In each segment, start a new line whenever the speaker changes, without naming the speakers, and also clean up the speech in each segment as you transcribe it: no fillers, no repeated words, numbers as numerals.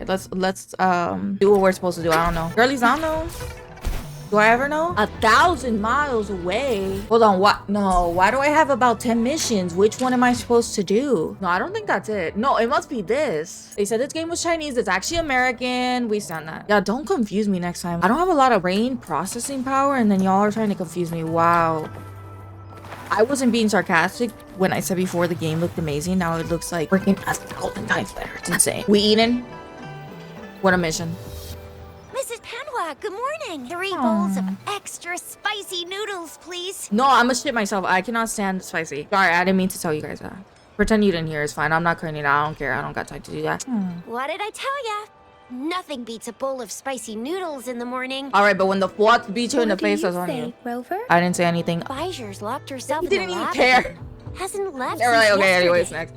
let's do what we're supposed to do. I don't know. Girlies, I don't know. Do I ever know? 1,000 miles away. Hold on, what? No, why do I have about 10 missions? Which one am I supposed to do? No, I don't think that's it. No, it must be this. They said this game was Chinese. It's actually American. We stand that. Yeah, don't confuse me next time. I don't have a lot of brain processing power, and then y'all are trying to confuse me. Wow. I wasn't being sarcastic when I said before the game looked amazing. Now it looks like freaking 1,000 times better. It's insane. We eating? What a mission.
Mrs. Panhua, good morning. 3 bowls of extra spicy noodles, please.
No, I'm gonna shit myself. I cannot stand spicy. Sorry, I didn't mean to tell you guys that. Pretend you didn't hear. It's fine. I'm not cutting it out. I don't care. I don't got time to do that.
What did I tell ya? Nothing beats a bowl of spicy noodles in the morning.
All right, but when the FWAT beat you in the face, that's on you.
Rover?
I didn't say anything.
Bijers locked herself
You
in the
didn't even
lab.
care.
Hasn't left
They were like,
since
okay,
yesterday.
anyways, next.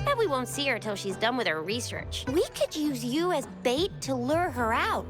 Bet we won't see her till she's done with her research. We could use you as bait to lure her out.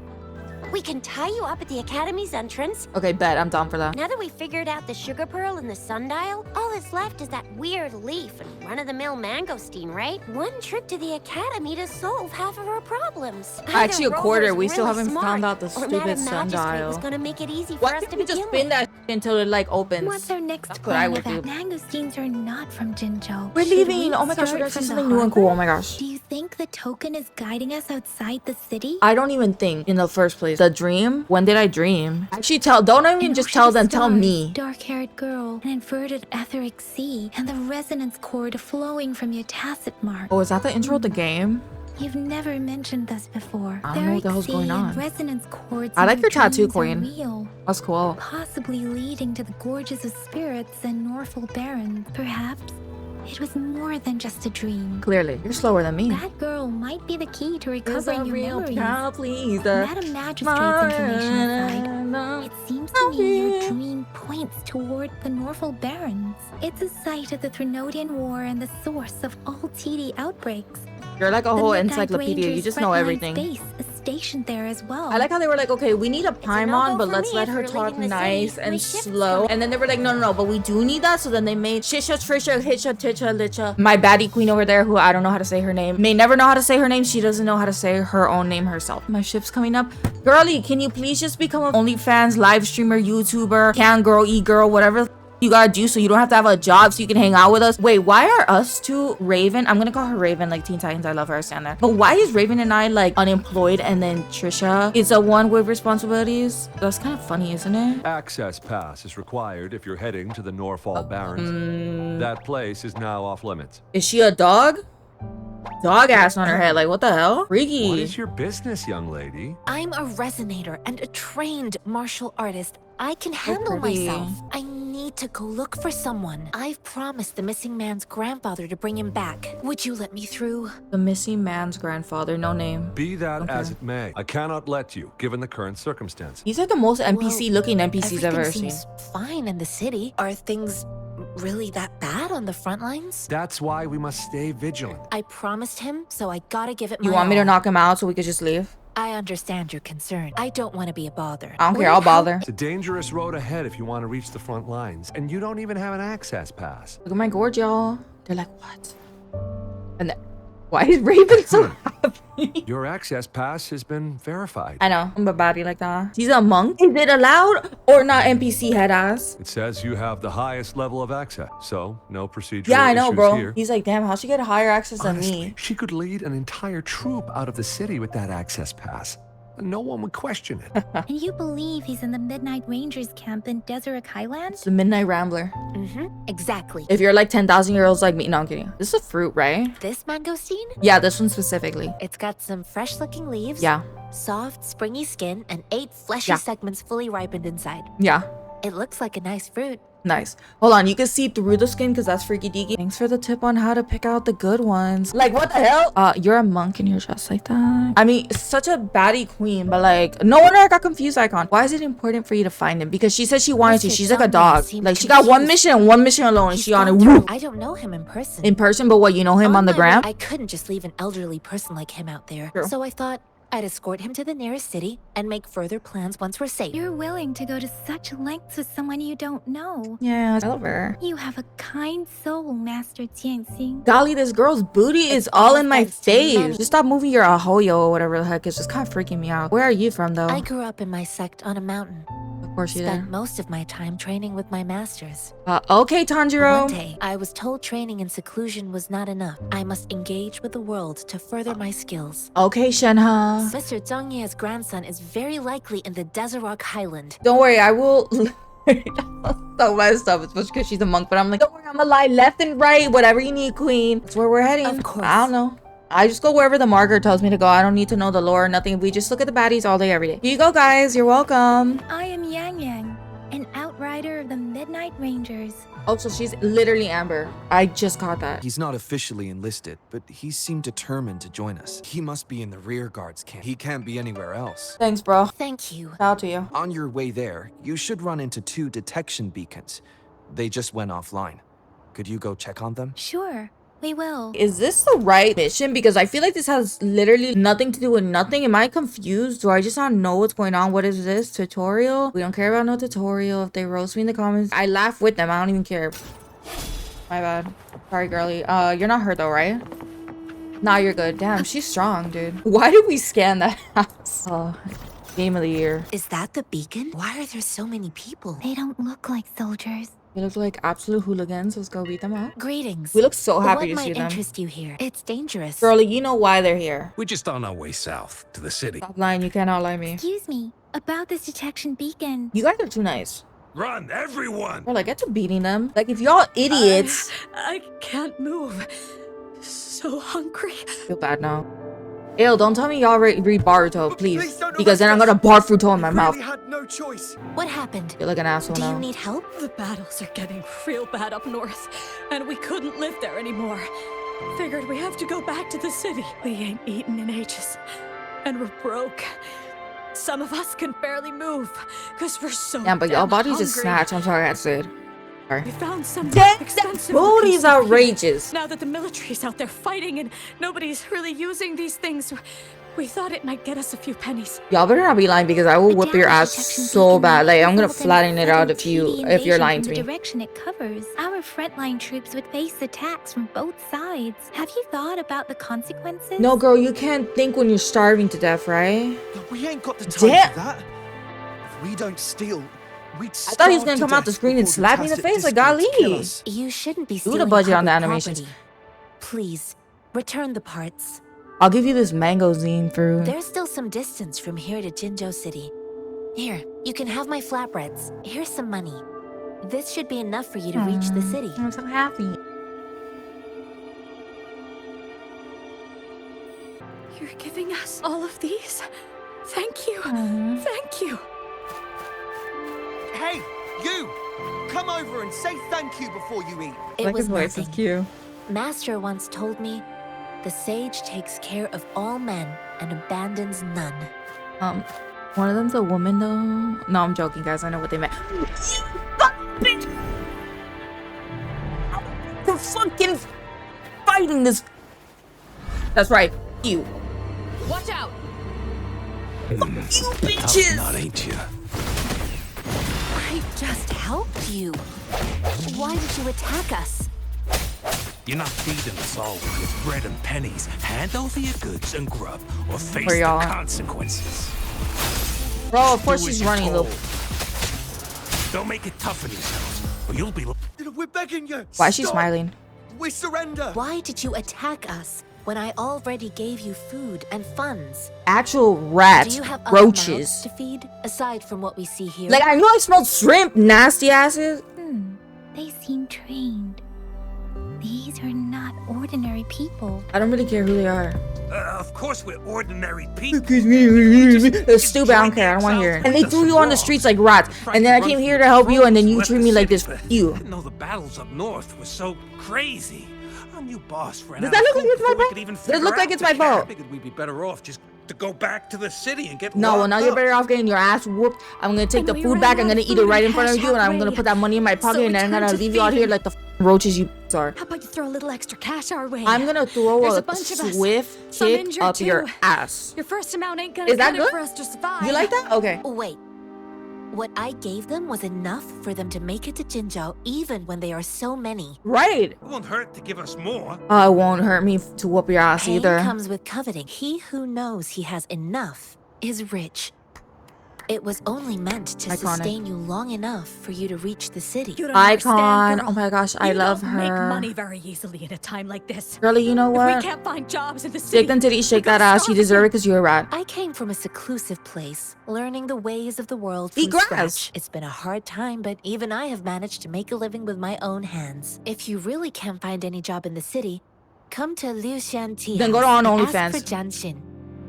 We can tie you up at the Academy's entrance.
Okay, bet. I'm down for that.
Now that we figured out the sugar pearl and the sundial, all that's left is that weird leaf and run-of-the-mill mangosteen, right? One trip to the Academy to solve half of our problems.
Actually, a
Either
quarter.
Rover's
We still
really
haven't
smart,
found out the
or
stupid
Madam Magistrate
sundial.
was gonna make it easy for
Why
us to
can't we just
begin
spin
with.
that until it like opens?
What's our next
That's what I
plan
would
if that
do.
mangosteens are not from Jinzhou?
We're
Should
leaving.
we
Oh my gosh, we're
start
gonna see
from the
something new and cool. Oh
harbor?
my gosh.
Do you think the token is guiding us outside the city?
I don't even think in the first place. The dream? When did I dream? Actually, don't even
An
just
ocean
tell
of
them. Tell
stars,
me.
Dark-haired girl, an inverted etheric sea, and the resonance cord flowing from your tacet mark.
Oh, is that the intro of the game?
You've never mentioned this before.
I don't know what the hell's
Derek
going
sea
on.
and resonance cords
I
in
like your tattoo,
dreams are
Queen.
real,
That's cool.
possibly leading to the gorges of spirits and Norfolk Barrens. Perhaps it was more than just a dream.
Clearly, you're slower than me.
That girl might be the key to recovering your memories.
please.
Madam Magistrate's information aside, it seems to me your dream points toward the Norfolk Barrens. It's a site of the Trinodian War and the source of all TD outbreaks.
You're like a
The
whole
Midnight
encyclopedia. You
Rangers
just know
frontline
everything.
Base is stationed there as well.
I like how they were like, okay, we need a Paimon,
no-go
but
for
let's
me
let
if
her
you're
talk
leaving the
nice
city.
and
My shift's
slow.
coming.
And then they were like, no, but we do need that. So then they made Shisha, Trisha, Hitcha, Titcha, Litcha. My baddie queen over there, who I don't know how to say her name, may never know how to say her name. She doesn't know how to say her own name herself. My ship's coming up. Girly, can you please just become an OnlyFans live streamer, YouTuber, can girl, e-girl, whatever you gotta do so you don't have to have a job so you can hang out with us. Wait, why are us two Raven? I'm gonna call her Raven, like Teen Titans. I love her. I stand there. But why is Raven and I like unemployed and then Trisha is the one with responsibilities? That's kind of funny, isn't it?
Access pass is required if you're heading to the Norfolk Barrens. That place is now off limits.
Is she a dog? Dog ass on her head. Like, what the hell? Freaky.
What is your business, young lady?
I'm a resonator and a trained martial artist. I can handle
pretty.
myself. I need to go look for someone. I've promised the missing man's grandfather to bring him back. Would you let me through?
The missing man's grandfather. No name.
Be that
Okay.
as it may, I cannot let you, given the current circumstances.
He's like the most NPC looking NPCs I've
Everything
ever seen.
seems fine in the city. Are things really that bad on the front lines?
That's why we must stay vigilant.
I promised him, so I gotta give it my
You want me to
all.
knock him out so we could just leave?
I understand your concern. I don't want to be a bother.
I don't
Will
care.
you
I'll
help?
bother.
It's a dangerous road ahead if you want to reach the front lines, and you don't even have an access pass.
Look at my gorge, y'all. They're like, what? And then, why is Raven so happy?
Your access pass has been verified.
I know. I'm a baddie like that. He's a monk. Is it allowed or not NPC head ass?
It says you have the highest level of access, so no procedural
Yeah, I know,
issues
bro.
here.
He's like, damn, how she get higher access than
Honestly,
me?
she could lead an entire troop out of the city with that access pass. No one would question it.
And you believe he's in the Midnight Rangers camp in Deseret
It's
Highlands?
the Midnight Rambler.
Exactly.
If you're like 10,000-year-olds like me, no, I'm kidding. This is a fruit, right?
This mangosteen?
Yeah, this one specifically.
It's got some fresh-looking leaves.
Yeah,
Soft, springy skin, and 8 fleshy
Yeah.
segments fully ripened inside.
yeah.
It looks like a nice fruit.
Nice. Hold on, you can see through the skin because that's freaky deaky. Thanks for the tip on how to pick out the good ones. Like, what the hell? You're a monk and you're dressed like that. I mean, such a baddie queen, but like, no wonder I got confused, Icon. Why is it important for you to find him? Because she said she wanted to.
Mr.
She's like a
Dumbledore
dog.
seemed
Like, she got one
confused.
mission and one mission alone, and
He's
she on it.
gone through-
Woo!
I don't know him in person.
In person, but what, you know him on the
Online,
gram?
I couldn't just leave an elderly person like him out there.
True.
So I thought, I'd escort him to the nearest city and make further plans once we're safe.
You're willing to go to such lengths with someone you don't know.
Yeah, I love her.
You have a kind soul, Master Tianxing.
Golly, this girl's booty is all in my
thanks to you.
face. Just stop moving your ahoyo or whatever the heck. It's just kind of freaking me out. Where are you from, though?
I grew up in my sect on a mountain.
Of course you
Spent
did.
most of my time training with my masters.
Okay,
But
Tanjiro.
one day, I was told training in seclusion was not enough. I must engage with the world to further my skills.
Okay, Shenhe.
Mr. Zhang Ye's grandson is very likely in the Desert Highland.
Don't worry, I will. So messed up, especially because she's a monk. But I'm like, don't worry, I'm gonna lie left and right. Whatever you need, queen. That's where we're heading.
Of course.
I don't know. I just go wherever the marker tells me to go. I don't need to know the lore or nothing. We just look at the baddies all day, every day. Here you go, guys. You're welcome.
I am Yang Yang, an outrider of the Midnight Rangers.
Oh, so she's literally Amber. I just caught that.
He's not officially enlisted, but he seemed determined to join us. He must be in the rear guards camp. He can't be anywhere else.
Thanks, bro.
Thank you.
Shout out to you.
On your way there, you should run into 2 detection beacons. They just went offline. Could you go check on them?
Sure, we will.
Is this the right mission? Because I feel like this has literally nothing to do with nothing. Am I confused? Do I just not know what's going on? What is this? Tutorial? We don't care about no tutorial. If they roast me in the comments, I laugh with them. I don't even care. My bad. Sorry, girly. You're not her though, right? Nah, you're good. Damn, she's strong, dude. Why did we scan that house? Oh, game of the year.
Is that the beacon? Why are there so many people?
They don't look like soldiers.
They look like absolute hooligans. Let's go beat them up.
Greetings.
We look so happy
What
to see
might
them.
interest you here? It's dangerous.
Girlie, you know why they're here.
We're just on our way south to the city.
Stop lying. You cannot lie me.
Excuse me, about this detection beacon.
You guys are too nice.
Run, everyone!
Bro, like, get to beating them. Like, if y'all idiots.
I can't move. So hungry.
Feel bad now. Ew, don't tell me y'all read Baruto, please.
Please don't
Because then I'm
arrest
gonna
us.
barf Fruto in my
We
mouth.
really had no choice.
What happened?
Feel like an asshole
Do you
now.
need help?
The battles are getting real bad up north, and we couldn't live there anymore. Figured we have to go back to the city. We ain't eaten in ages, and we're broke. Some of us can barely move, because we're so
Yeah, but y'all
damn
bodies is
hungry.
snatched. I'm sorry I said. Sorry.
We found some
That
expensive
booty's
looking stuff here.
outrageous.
Now that the military's out there fighting and nobody's really using these things, we thought it might get us a few pennies.
Y'all better not be lying because I will
The
whip your
damage
ass
detection
so
beacon
bad.
might
Like, I'm gonna
result in
flatten it out
sudden
if you're
TD
lying to
invasion
me.
from the direction it covers. Our frontline troops would face attacks from both sides. Have you thought about the consequences?
No, girl, you can't think when you're starving to death, right?
But we ain't got the time
Damn.
for that. If we don't steal, we'd
I thought he was gonna come out the screen and slap me in the face like golly.
You shouldn't be
Do
stealing
the budget on the
public
animations.
property. Please, return the parts.
I'll give you this mango zine fruit.
There's still some distance from here to Jinzhou City. Here, you can have my flatbreads. Here's some money. This should be enough for you to reach the city.
I'm so happy.
You're giving us all of these? Thank you. Thank you.
Hey, you! Come over and say thank you before you eat.
It was nothing.
cute.
Master once told me, the sage takes care of all men and abandons none.
One of them's a woman though. No, I'm joking, guys. I know what they meant. You fucking bitch! We're fucking fighting this. That's right. You.
Watch out!
You
Tough
bitches!
nut, ain't you?
I just helped you. Why did you attack us?
You're not feeding us all with your bread and pennies. Hand over your goods and grub, or face
Where
the
y'all at?
consequences.
Bro, of course
Do as
she's
you're
running,
told.
little.
Don't make it tough on yourselves, or you'll be.
We're begging you.
Why is she
Stop.
smiling?
We surrender.
Why did you attack us when I already gave you food and funds?
Actual
Do
rats,
you have other mouths
roaches.
to feed aside from what we see here?
Like, I know I smelled shrimp, nasty asses.
They seem trained. These are not ordinary people.
I don't really care who they are.
Of course, we're ordinary people.
It's stupid. I don't care. I don't want to hear it. And they threw you on the streets like rats. And then I came here to help you, and then you treat me like this. You.
Didn't know the battles up north were so crazy. Our new boss ran
Does
out
that
of
look like
food
it's my
before we
fault?
could even
Does it look
figure
like
out
it's
the
my
cat.
fault?
I figured we'd be better off just to go back to the city and get
No, well,
locked
now you're
up.
better off getting your ass whooped. I'm gonna take
And
the
we
food
ran
back.
out
I'm gonna
of
eat it
food
right
and
in front of
cash
you, and I'm gonna
outlay.
put that money in my
So
pocket,
we
and then I'm
turned
gonna
to
leave you out here
feeding.
like the roaches you are.
How about you throw a little extra cash our way?
I'm gonna throw
There's
a
a bunch of us.
swift
Some
kick
injured
up your
too.
ass.
Your first amount ain't gonna
Is that
cut it
good?
for us to survive.
You like that? Okay.
Wait. What I gave them was enough for them to make it to Jinzhou even when they are so many.
Right.
It won't hurt to give us more.
It won't hurt me to whoop your ass
Pain
either.
comes with coveting. He who knows he has enough is rich. It was only meant to
Iconic.
sustain you long enough for you to reach the city.
You don't
Icon.
understand, girl.
Oh my gosh, I
You
love
don't
her.
Make money very easily in a time like this.
Girlie, you know
If we
what?
can't find jobs in the city.
Shake them titties, shake
we're
that
gonna
ass. You
starve
deserve it
here.
because you're a rat.
I came from a seclusive place, learning the ways of the world
Eat
from
grass.
scratch. It's been a hard time, but even I have managed to make a living with my own hands. If you really can't find any job in the city, come to Liu Xian Tea
Then go to
House
On
and
OnlyFans.
ask for Jian Xin.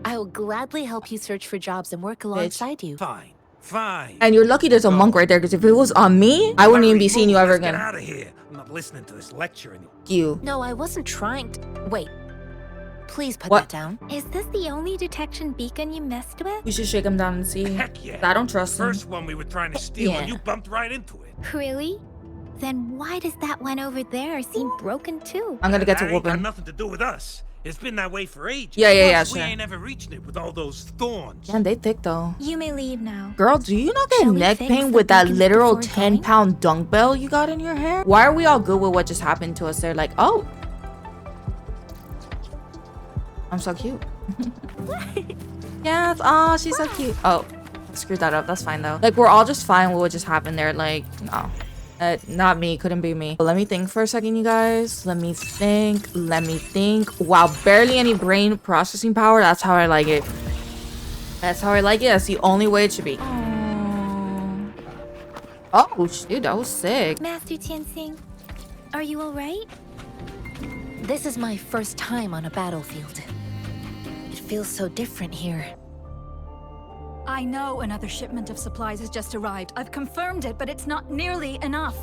I will gladly help you search for jobs and work alongside you.
Fine. Fine.
And you're lucky there's a monk right there, because if it was on me, I wouldn't even be seeing you ever
Get
again.
out of here. I'm not listening to this lecture anymore.
You.
No, I wasn't trying to. Wait. Please put
What?
that down.
Is this the only detection beacon you messed with?
You should shake him down and see.
Heck yeah.
I don't trust him.
First one we were trying to steal and
Yeah.
you bumped right into it.
Really? Then why does that one over there seem broken too?
I'm gonna get to
That ain't got
whooping.
nothing to do with us. It's been that way for ages.
Yeah,
Plus, we
sure.
ain't ever reaching it with all those thorns.
Damn, they thick though.
You may leave now.
Girl, do you not get
Shall we
neck
fix
pain
the
with that
beacons
literal
before
10-pound dumbbell you got in your hair? Why are we all good with what just happened to us? They're like, oh. I'm so cute. Yeah, oh, she's so cute. Oh, I screwed that up. That's fine though. Like, we're all just fine with what just happened there. Like, no. Not me. Couldn't be me. But let me think for a second, you guys. Let me think. Wow, barely any brain processing power. That's how I like it. That's how I like it. That's the only way it should be. Oh, shoot, that was sick.
Master Tianxing, are you alright?
This is my first time on a battlefield. It feels so different here.
I know another shipment of supplies has just arrived. I've confirmed it, but it's not nearly enough.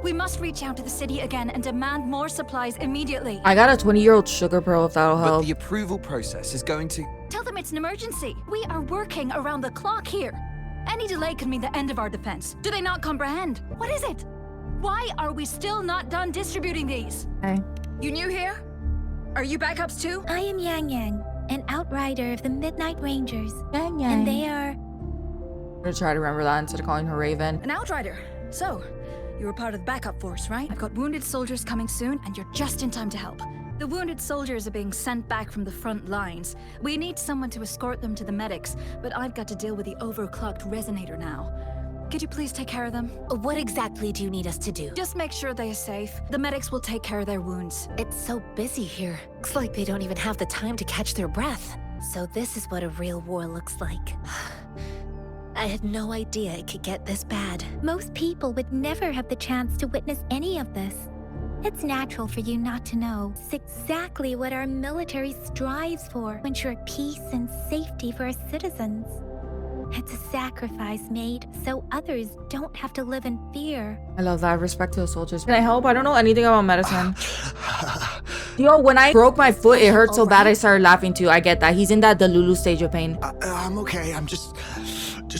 We must reach out to the city again and demand more supplies immediately.
I got a 20-year-old sugar pearl if that'll
But
help.
the approval process is going to...
Tell them it's an emergency. We are working around the clock here. Any delay could mean the end of our defense. Do they not comprehend? What is it? Why are we still not done distributing these?
Okay.
You new here? Are you backups too?
I am Yang Yang, an outrider of the Midnight Rangers.
Yang
And
Yang.
they are...
I'm gonna try to remember that instead of calling her Raven.
An outrider. So, you were part of the backup force, right? I've got wounded soldiers coming soon, and you're just in time to help. The wounded soldiers are being sent back from the front lines. We need someone to escort them to the medics, but I've got to deal with the overclocked resonator now. Could you please take care of them?
What exactly do you need us to do?
Just make sure they are safe. The medics will take care of their wounds.
It's so busy here. Looks like they don't even have the time to catch their breath. So this is what a real war looks like. I had no idea it could get this bad.
Most people would never have the chance to witness any of this. It's natural for you not to know. It's exactly what our military strives for, to ensure peace and safety for our citizens. It's a sacrifice made so others don't have to live in fear.
I love that. Respect to the soldiers. Can I help? I don't know anything about medicine. Yo, when I broke my foot, it hurt so bad I started laughing too. I get that. He's in that Delulu stage of pain.
I'm okay. I'm just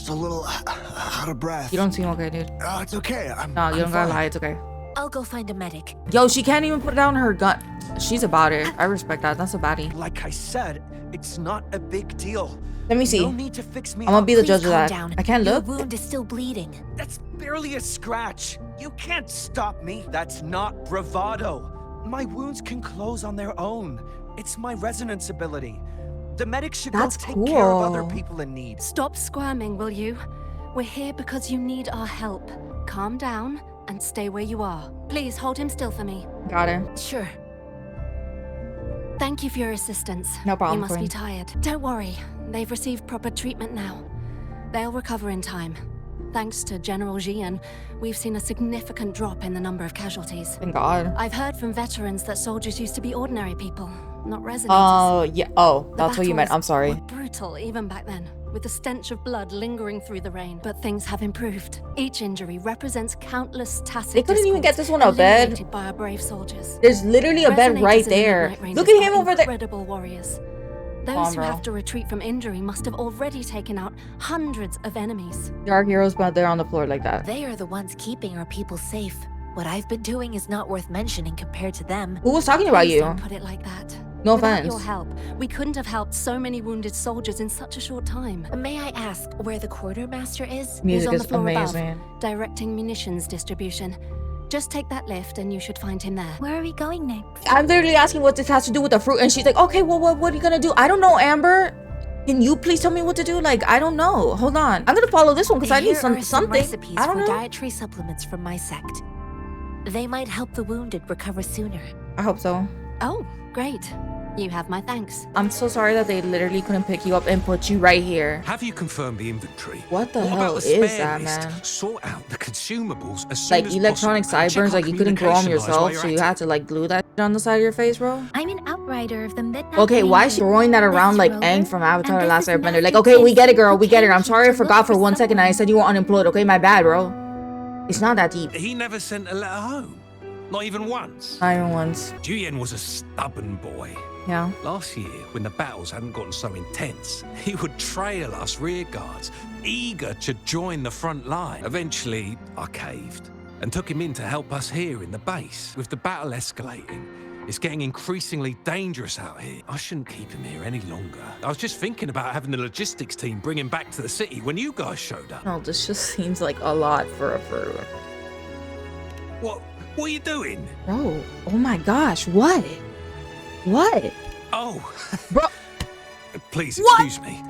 a little out of breath.
You don't seem okay, dude.
It's okay.
No, you don't gotta lie. It's okay.
I'll go find a medic.
Yo, she can't even put down her gun. She's about it. I respect that. That's a baddie.
Like I said, it's not a big deal.
Let me see.
No need to fix me
I'm gonna
up.
be the
Please
judge of
calm
that.
down.
I can't
Your
look.
wound is still bleeding.
That's barely a scratch. You can't stop me. That's not bravado. My wounds can close on their own. It's my resonance ability. The medics should
That's
go take care of other
cool.
people in need.
Stop squirming, will you? We're here because you need our help. Calm down and stay where you are. Please hold him still for me.
Got her.
Sure.
Thank you for your assistance.
No problem,
You must
Queen.
be tired. Don't worry. They've received proper treatment now. They'll recover in time. Thanks to General Jian, we've seen a significant drop in the number of casualties.
Thank God.
I've heard from veterans that soldiers used to be ordinary people, not resonators.
Oh, yeah. Oh,
The
that's what you meant.
battles
I'm sorry.
were brutal even back then, with the stench of blood lingering through the rain. But things have improved. Each injury represents countless tacit
They couldn't even get
discords
this one a bed.
eliminated by our brave soldiers.
There's literally a bed
Resonators
right
in the
there.
Midnight
Look
Rangers
at him
are
over there.
Incredible warriors. Those
on,
who
bro.
have to retreat from injury must have already taken out hundreds of enemies.
Dark heroes, but they're on the floor like that.
They are the ones keeping our people safe. What I've been doing is not worth mentioning compared to them.
Who was talking about
Please
you?
don't put it like that.
No
Without
offense.
your help, we couldn't have helped so many wounded soldiers in such a short time.
May I ask where the quartermaster is?
He's
Music
on
is
the floor
amazing.
above, directing munitions distribution. Just take that lift and you should find him there.
Where are we going next?
I'm literally asking what this has to do with the fruit, and she's like, okay, well, what are you gonna do? I don't know, Amber. Can you please tell me what to do? Like, I don't know. Hold on. I'm gonna follow this one because I need
Here are
something.
recipes
I don't
for
know.
dietary supplements from my sect. They might help the wounded recover sooner.
I hope so.
Oh, great. You have my thanks.
I'm so sorry that they literally couldn't pick you up and put you right here.
Have you confirmed the inventory?
What the
What
hell
about the
is
spare
that,
list?
man?
Sort out the consumables as soon
Like
as
electronic
possible, and check
sideburns,
our
like you couldn't grow them
communication lines while
yourself,
you're
so
at
you
it.
had to like glue that shit on the side of your face, bro.
I'm an outrider of the Midnight
Okay, why is she
Ranger.
throwing that around
This
like
rover,
Aang from Avatar:
and
The Last
this is
Airbender? Like,
Master
okay, we get it,
Chief,
girl,
who
we get it.
came
I'm sorry I
to look
forgot for 1 second. I
someone.
said you were unemployed. Okay, my bad, bro. It's not that deep.
He never sent a letter home. Not even once.
Not even once.
Juyen was a stubborn boy.
Yeah.
Last year, when the battles hadn't gotten so intense, he would trail us rearguards, eager to join the front line. Eventually, I caved and took him in to help us here in the base. With the battle escalating, it's getting increasingly dangerous out here. I shouldn't keep him here any longer. I was just thinking about having the logistics team bring him back to the city when you guys showed up.
No, this just seems like a lot for a fruit.
What are you doing?
Bro, oh my gosh, what? What?
Oh,
bro.
Please
What?
excuse me.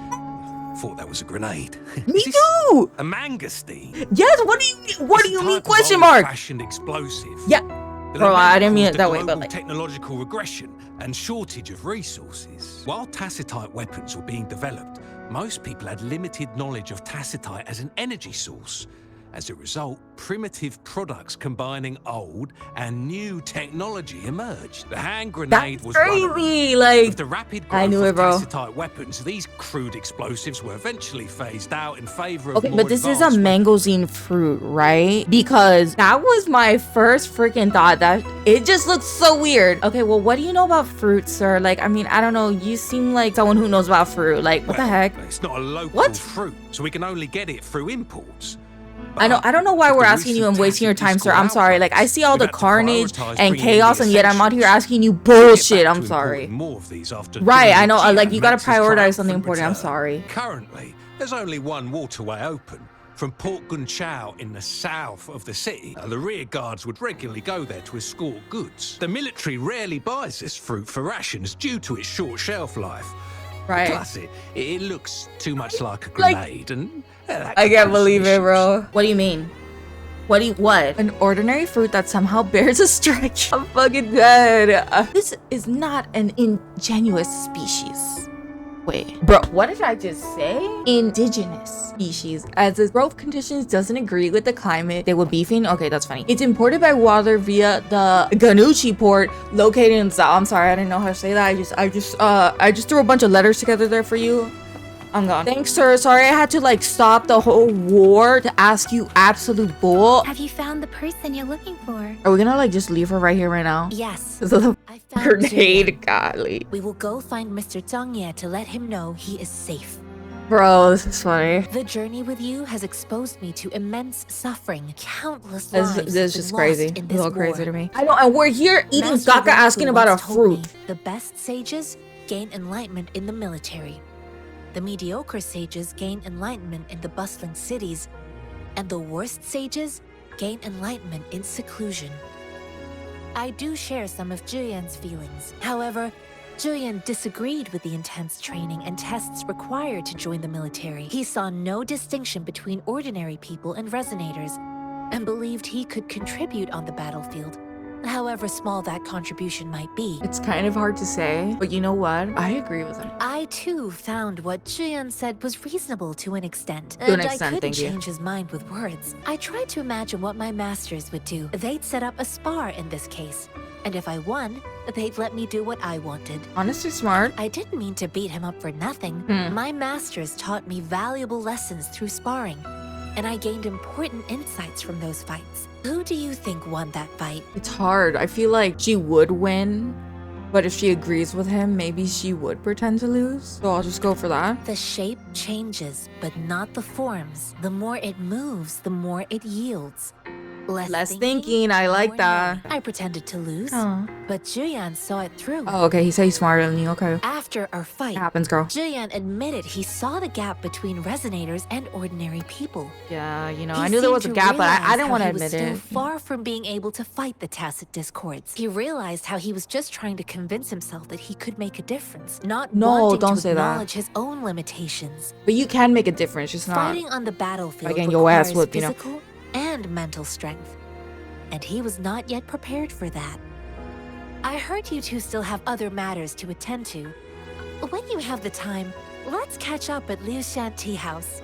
Thought that was a grenade.
Me
Is this
too.
A mangosteen.
Yes, what do you mean? Question mark?
Fashioned explosive.
Yeah.
that
Bro,
are
I
meant
didn't
to
mean
cause
it that
the
way, but
global
like.
technological regression and shortage of resources. While tacitite weapons were being developed, most people had limited knowledge of tacitite as an energy source. As a result, primitive products combining old and new technology emerged. The hand grenade
That's
was one of them.
crazy. Like,
With the rapid
I
growth
knew
of
it, bro.
tacitite weapons, these crude explosives were eventually phased out in favor of
Okay,
more
but this is a
advanced
mangosteen fruit, right? Because that was my first freaking thought. That it just looks so weird. Okay, well, what do you know about fruit, sir? Like, I mean, I don't know. You seem like someone who knows about fruit. Like, what the heck?
It's not a local
What?
fruit, so we can only get it through imports.
I don't know why
With
we're
the
asking you and
recent
wasting your
tactic
time, sir. I'm
Discord
sorry. Like, I
outbreaks,
see all
we've
the
had to
carnage
prioritize
and
bringing in
chaos,
the
and yet I'm out here
essentials.
asking you
We'll get
bullshit.
back
I'm
to
sorry.
importing more of these after
Right, I
Julian
know. Like,
Jian
you gotta
makes his
prioritize something
triumphant
important. I'm
return.
sorry.
Currently, there's only one waterway open. From Port Gunchao in the south of the city. The rear guards would regularly go there to escort goods. The military rarely buys this fruit for rations due to its short shelf life.
Right.
Plus, it looks too much like a
Like-
grenade, and that
I
could
can't
cause some
believe it,
issues.
bro. What do you mean? What? An ordinary fruit that somehow bears a strike. I'm fucking dead. This is not an ingenuous species. Wait, bro, what did I just say? Indigenous species. As its growth conditions doesn't agree with the climate they were beefing. Okay, that's funny. It's imported by water via the Ganuchi port located in South. I'm sorry, I didn't know how to say that. I just threw a bunch of letters together there for you. I'm gone. Thanks, sir. Sorry I had to like stop the whole war to ask you absolute bull.
Have you found the person you're looking for?
Are we gonna like just leave her right here right now?
Yes.
Because of the
I found
grenade,
Julian.
godly.
We will go find Mr. Zhang Ye to let him know he is safe.
Bro, this is funny.
The journey with you has exposed me to immense suffering. Countless
This
lives
is
have
just
been
crazy.
lost in
It's
this
a little
war.
crazy to me. I know, and we're here eating
Master
caca
Renfu
asking about a
once told
fruit.
me, the best sages gain enlightenment in the military. The mediocre sages gain enlightenment in the bustling cities, and the worst sages gain enlightenment in seclusion. I do share some of Julian's feelings. However, Julian disagreed with the intense training and tests required to join the military. He saw no distinction between ordinary people and resonators, and believed he could contribute on the battlefield, however small that contribution might be.
It's kind of hard to say, but you know what? I agree with him.
I too found what Julian said was reasonable to an extent.
To an
And
extent,
I couldn't
thank you.
change his mind with words. I tried to imagine what my masters would do. They'd set up a spar in this case. And if I won, they'd let me do what I wanted.
Honestly smart.
I didn't mean to beat him up for nothing.
Hmm.
My masters taught me valuable lessons through sparring, and I gained important insights from those fights. Who do you think won that fight?
It's hard. I feel like she would win, but if she agrees with him, maybe she would pretend to lose. So I'll just go for that.
The shape changes, but not the forms. The more it moves, the more it yields.
Less thinking. I like
more
that.
knowing. I pretended to lose,
Oh.
but Julian saw it through.
Oh, okay. He said he's smarter than you. Okay.
After our fight,
It happens, girl.
Julian admitted he saw the gap between resonators and ordinary people.
Yeah, you know,
He
I knew there was a
seemed to
gap, but I
realize
didn't
how
want to
he was
admit
still
it.
far from being able to fight the Tacit Discords. He realized how he was just trying to convince himself that he could make a difference, not
No,
wanting
don't
to
say that.
acknowledge his own limitations.
But you can make a difference, just not.
Fighting on the battlefield
Again, your ass
requires
whooped, you know.
physical and mental strength, and he was not yet prepared for that. I heard you two still have other matters to attend to. When you have the time, let's catch up at Liu Shan Tea House.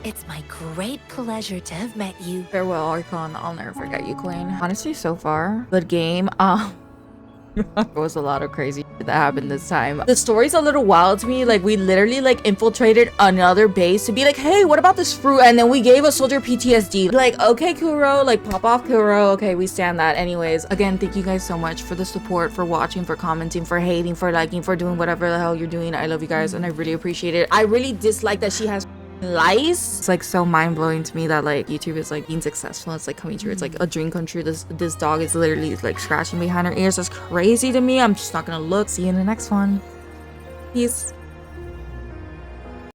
It's my great pleasure to have met you.
Farewell, Archon. I'll never forget you, Queen. Honestly, so far, good game. There was a lot of crazy shit that happened this time. The story's a little wild to me. Like, we literally like infiltrated another base to be like, hey, what about this fruit? And then we gave a soldier PTSD. Like, okay, Kuro, like pop off Kuro. Okay, we stand that. Anyways, again, thank you guys so much for the support, for watching, for commenting, for hating, for liking, for doing whatever the hell you're doing. I love you guys and I really appreciate it. I really dislike that she has lice. It's like so mind-blowing to me that like YouTube is like being successful. It's like coming true. It's like a dream come true. This dog is literally like scratching behind her ears. That's crazy to me. I'm just not gonna look. See you in the next one. Peace.